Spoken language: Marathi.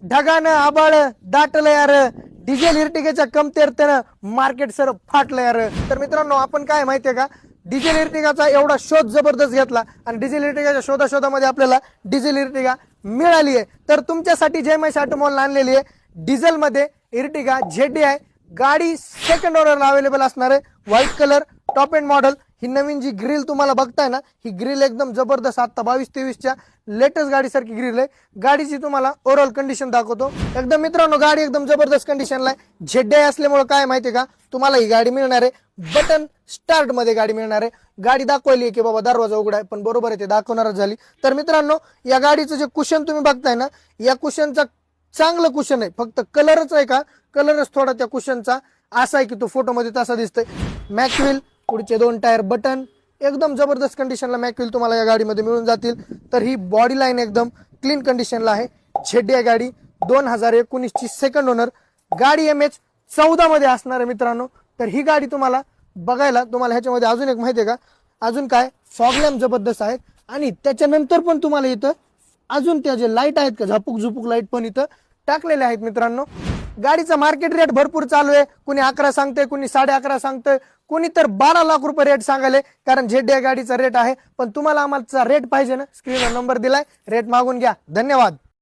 ढगानं आबाळ दाटलं यार, डिझेल इर्टिगाच्या कमतरतेनं मार्केट सर फाटलं यार. तर मित्रांनो, आपण काय माहितीये का, डिझेल इर्टिगाचा एवढा शोध जबरदस्त घेतला आणि डिझेल इर्टिगाच्या शोधामध्ये आपल्याला डिझेल इर्टिगा मिळाली आहे. तर तुमच्यासाठी जय महेश ऑटोमॉल आणलेली आहे डिझेल मध्ये इर्टिगा ZDI गाडी सेकंड ओनरला अवेलेबल असणार आहे. White colour top end model. ही नवीन जी ग्रिल तुम्हाला बघताय ना, ही ग्रिल एकदम जबरदस्त आता 22-23च्या लेटेस्ट गाडीसारखी ग्रिल आहे. गाडीची तुम्हाला ओव्हरऑल कंडिशन दाखवतो. एकदम मित्रांनो, गाडी एकदम जबरदस्त कंडिशनला आहे. ZDI असल्यामुळे काय माहितीये का, तुम्हाला ही गाडी मिळणार आहे बटन स्टार्ट मध्ये गाडी मिळणार आहे. गाडी दाखवली की बाबा दरवाजा उघडा आहे, पण बरोबर आहे ते दाखवणारच झाली. तर मित्रांनो, या गाडीचं जे कुशन तुम्ही बघताय ना, या कुशनचा चांगलं कुशन आहे. फक्त कलरच आहे का, कलरच थोडा त्या कुशनचा असा आहे की तो फोटोमध्ये तसा दिसतोय. मॅकव्हील, पुढचे 2 टायर बटन, एकदम जबरदस्त कंडिशनला मॅकव्हील तुम्हाला या गाडीमध्ये मिळून जातील. तर ही बॉडी लाईन एकदम क्लीन कंडिशनला आहे. ZDI गाडी 2019ची सेकंड ओनर गाडी MH14 मध्ये असणार आहे मित्रांनो. तर ही गाडी तुम्हाला बघायला, तुम्हाला ह्याच्यामध्ये अजून एक माहिती आहे का, अजून काय फॉग लॅम्प जबरदस्त आहेत आणि त्याच्यानंतर पण तुम्हाला इथं अजून त्या जे लाईट आहेत का, झापूक झुपूक लाईट पण इथं टाकलेले आहेत मित्रांनो. गाडीचा मार्केट रेट भरपूर चालू आहे. कुणी 11 सांगते, कुणी 11.5 सांगतोय, कुणी तर 12 लाख रुपये रेट सांगाले, कारण ZDI गाडीचा रेट आहे. पण तुम्हाला आम्हाला रेट पाहिजे ना, स्क्रीनवर नंबर दिलाय, रेट मागून घ्या. धन्यवाद.